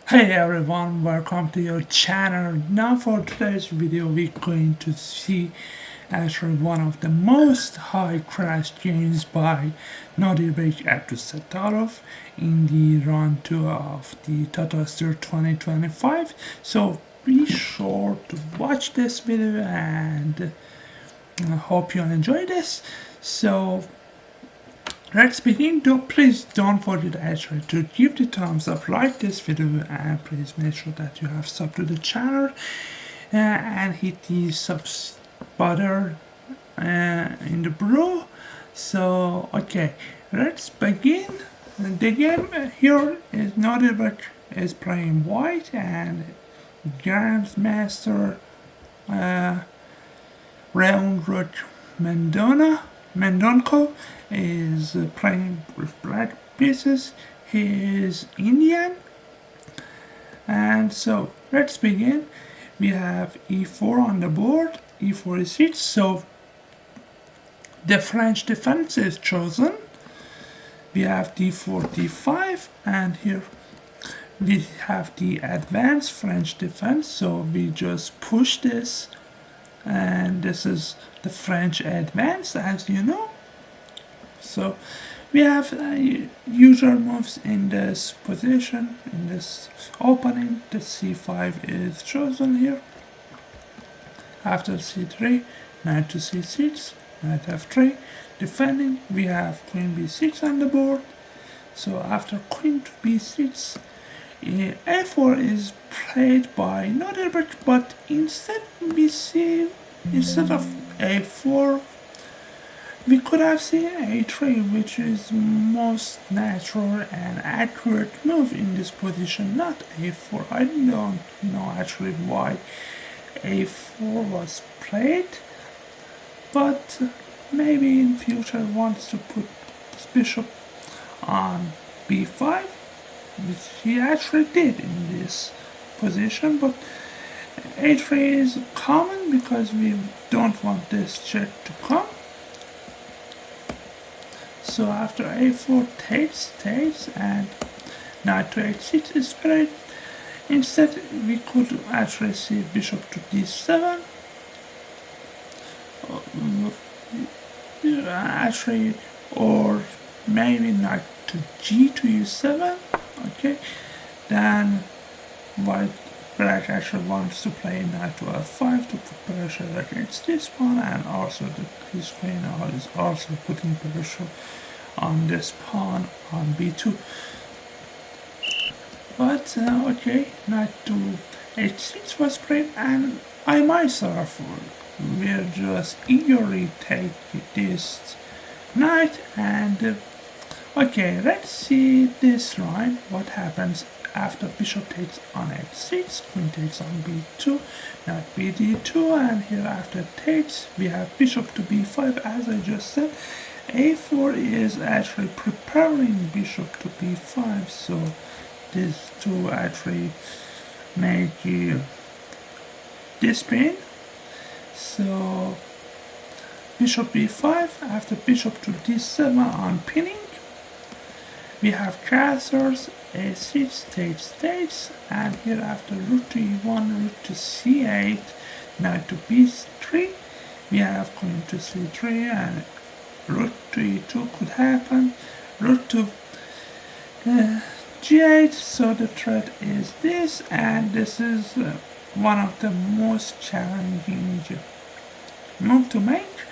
Hey everyone, welcome to your channel. Now for today's video we're going to see actually one of the most high crash games by Nodirbek Abdusattorov in the round 2 of the Tata Steel 2025. So be sure to watch this video and I hope you enjoy this. So let's begin. Please don't forget actually to give the thumbs up, like this video, and please make sure that you have sub to the channel and hit the subs button in the blue. So okay, let's begin. The game here is Nodirbek is playing white and Grandmaster Round Mendonca is playing with black pieces. He is Indian. And so let's begin. We have e4 on the board, e4 is 6, so the French defense is chosen. We have d4, d5, and here we have the advanced French defense, so we just push this, and this is the French advance, as you know. So we have usual moves in this position, in this opening. The c5 is chosen here. After c3, knight to c6, knight f3. Defending, we have queen b6 on the board. So after queen to b6, a4 is played by Nodirbek, but instead of a4, we could have seen a3, which is most natural and accurate move in this position, not a4. I don't know actually why a4 was played, but maybe in future wants to put this bishop on b5, which he actually did in this position, but a3 is common because we don't want this check to come. So after a4 takes and knight to h6 is played. Instead we could actually see bishop to d7. Actually, or maybe knight to g to e7. Okay, then black actually wants to play knight to f5 to put pressure against this pawn, and also his queen is also putting pressure on this pawn on b2. But okay, knight to h6 was played, and I myself will just eagerly take this knight. And okay, let's see this line, what happens after bishop takes on h6, queen takes on b2, knight bd2, and here after takes we have bishop to b5. As I just said, a4 is actually preparing bishop to b5, so these two actually make this spin. So bishop b5, after bishop to d7 on pinning, we have castles, a6 takes, and here after rook to e1, rook to c8, knight to b3, we have queen to c3, and rook to e2 could happen, rook to g8. So the threat is this, and this is one of the most challenging move to make.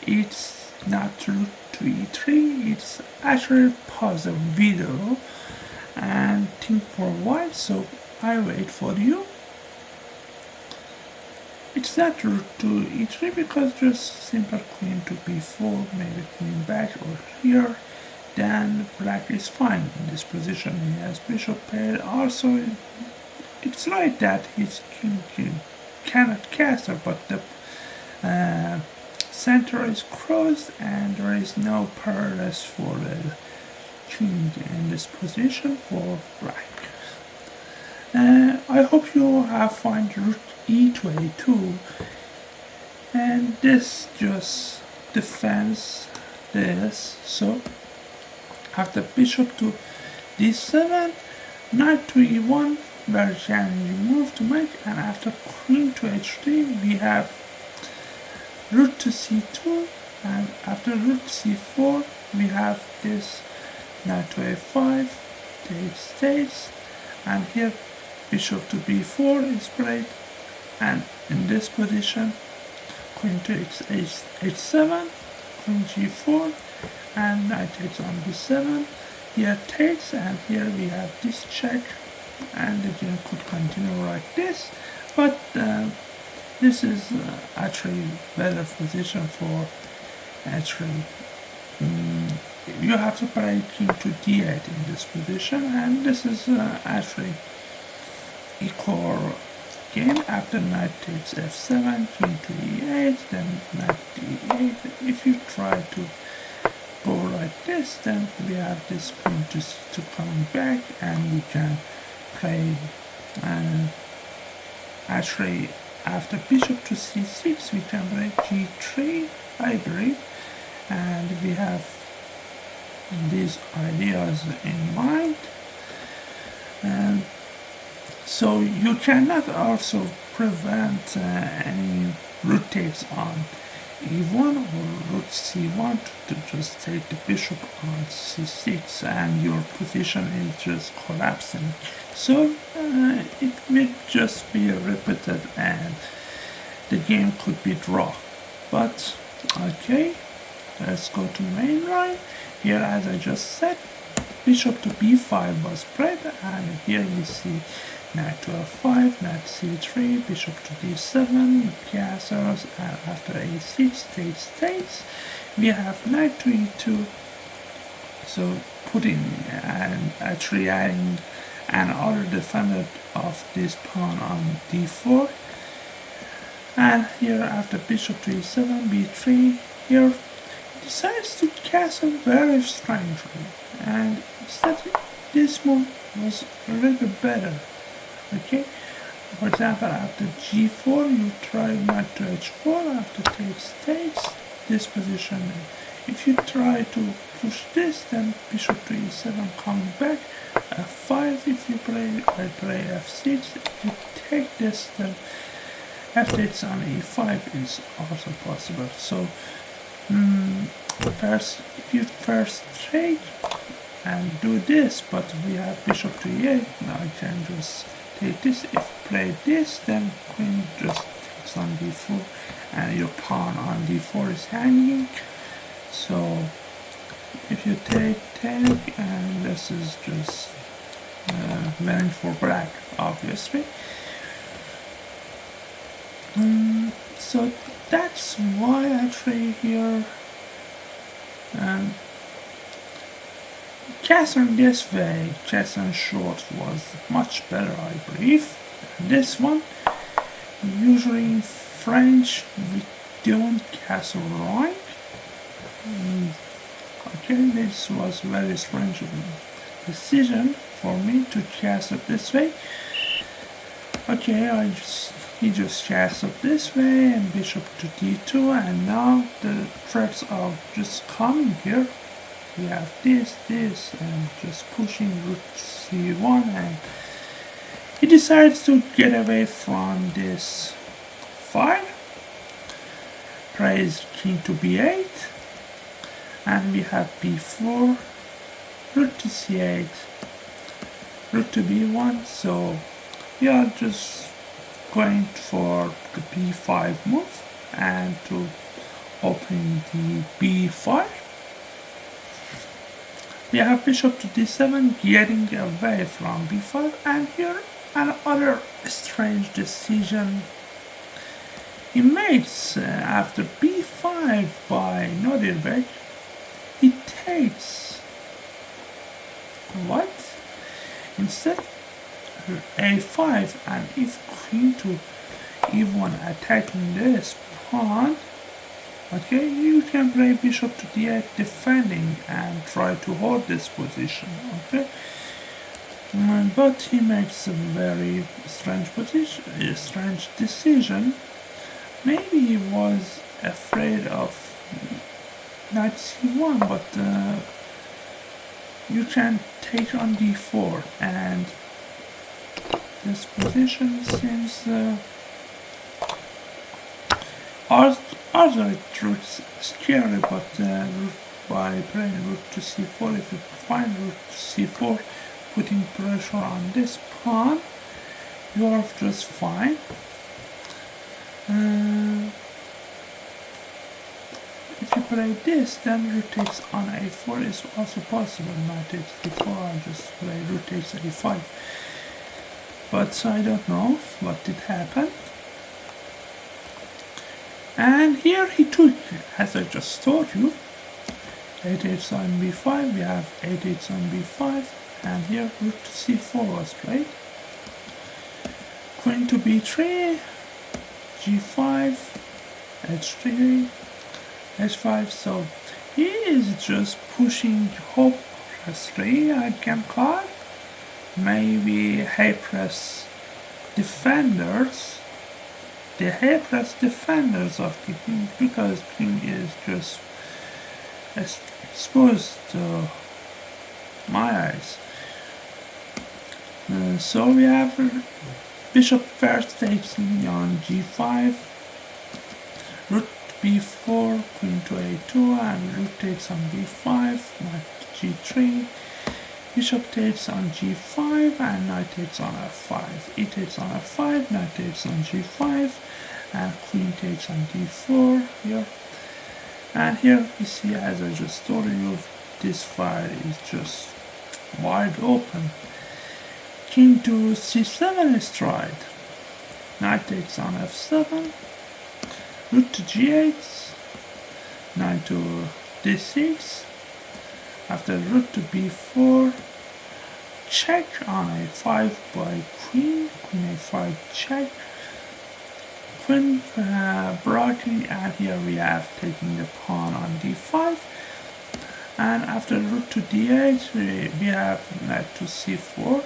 It's not rook to e3, it's actually pause the video and think for a while, so I wait for you. It's not rook to e3 because just simple queen to b4, maybe queen back or here, then black is fine in this position. He has bishop pair. Also it's like that his king cannot castle, but the center is closed and there is no parallels for the king in this position for black. I hope you have found rook e to a2, and this just defends this. So after bishop to d7, knight to e1, very challenging move to make. And after queen to h3 we have rook to c2, and after rook to c4 we have this knight to a5, takes, and here bishop to b4 is played, and in this position queen to h7, queen g4, and knight takes on b7, here takes, and here we have this check, and the game could continue like this, but this is actually better position for actually you have to play king to d8 in this position, and this is actually equal game. After knight takes f7, king to e8, then knight d8. If you try to go like this, then we have this queen to come back, and we can play actually after bishop to c6 we can play g3, I believe, and we have these ideas in mind. And so you cannot also prevent any rook takes on e1 or rook c1 to just take the bishop on c6, and your position is just collapsing. So it will just be repeated and the game could be draw. But okay, let's go to main line. Here, as I just said, bishop to b5 was played, and here we see knight to f5, knight c3, bishop to d7, castles, and after a6 takes. We have knight to e2, so putting and actually adding another defender of this pawn on d4. And here after bishop to e7, b3, here decides to castle very strangely, and instead this move was a little bit better. Okay, for example, after g4 you try knight to h4, after takes this position. If you try to push this, then bishop to e7 coming back, f5 if you play, I play f6, if you take this, then f takes on e5 is also possible. So first, if you first take and do this, but we have bishop to e8, now I can just take this. If you play this, then queen just takes on d4, and your pawn on d4 is hanging. So if you take, and this is just meant for black, obviously. So that's why actually here castling this way, castling short was much better, I believe. This one, usually in French we don't castle right. Okay, this was very strange decision for me to castle this way. Okay, he just castled this way, and bishop to d2, and now the threats are just coming here. We have this, and just pushing rook c1, and he decides to get away from this fight. Plays king to b8, and we have b4, rook to c8, rook to b1. So we are just going for the b5 move and to open the b5. We have bishop to d7, getting away from b5, and here another strange decision he makes. After b5 by Nodirbek, he takes what? Instead a5, and if queen to e1 attacking this pawn, okay, you can play bishop to d8 defending and try to hold this position. Okay, but he makes a very strange decision. Maybe he was afraid of knight c1, but you can take on d4, and this position seems also it looks scary, but by playing rook to c4, if you find rook to c4, putting pressure on this pawn, you are just fine. If you play this, then rook takes on a4 is also possible. Knight takes d4, I'll just play rook takes a5. But I don't know what did happen. And here he took, as I just told you, a8 on b5, we have a8 on b5, and here rook to c4 was played. Queen to b3, g5, h3, h5, so he is just pushing hope s3, I can call. Maybe high press defenders, the high press defenders of the king, because king is just exposed to my eyes. So we have bishop first taking on g5, rook b4, queen to a2, and rook takes on b5, knight g3, bishop takes on g5, and knight takes on f5, e takes on f5, knight takes on g5, and queen takes on d4 here. And here you see, as I just told you, this file is just wide open. King to c7 is tried. Knight takes on f7, rook to g8, knight to d6, after rook to b4, check on a5 by queen, queen a5 check, queen blocking, and here we have taking the pawn on d5, and after rook to d8 we have knight to c4,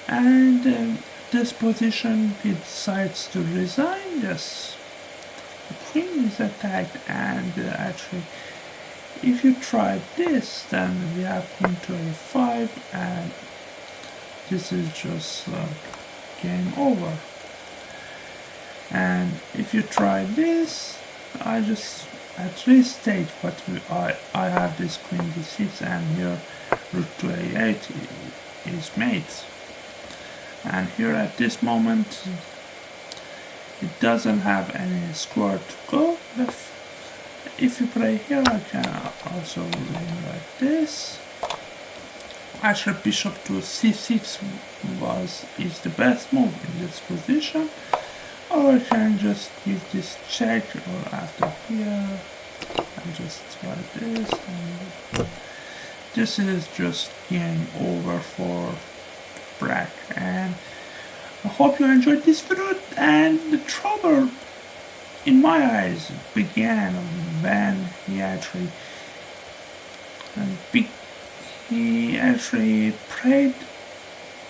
and this position he decides to resign. Yes, the queen is attacked, and actually if you try this, then we have queen to a5, and this is just game over. And if you try this, I just at this stage, but I have this queen d6, and here rook to a8 is mate. And here at this moment it doesn't have any square to go. If you play here, I can also win like this. Actually, bishop to c6 is the best move in this position. Or I can just give this check, or after here, and just try this. And this is just game over for Black. And I hope you enjoyed this video. And the trouble in my eyes began when he actually played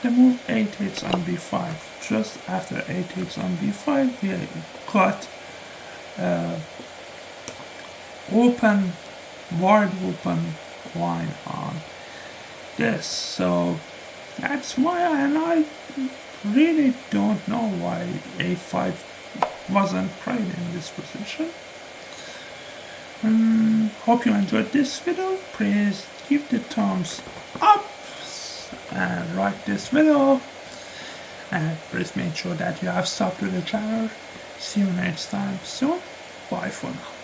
the move a8 on b5. Just after a8 on b5, we got wide open line on this. So that's why, and I really don't know why a5 wasn't played in this position. Hope you enjoyed this video. Please give the thumbs up and like this video, and please make sure that you have subbed to the channel. See you next time soon. Bye for now.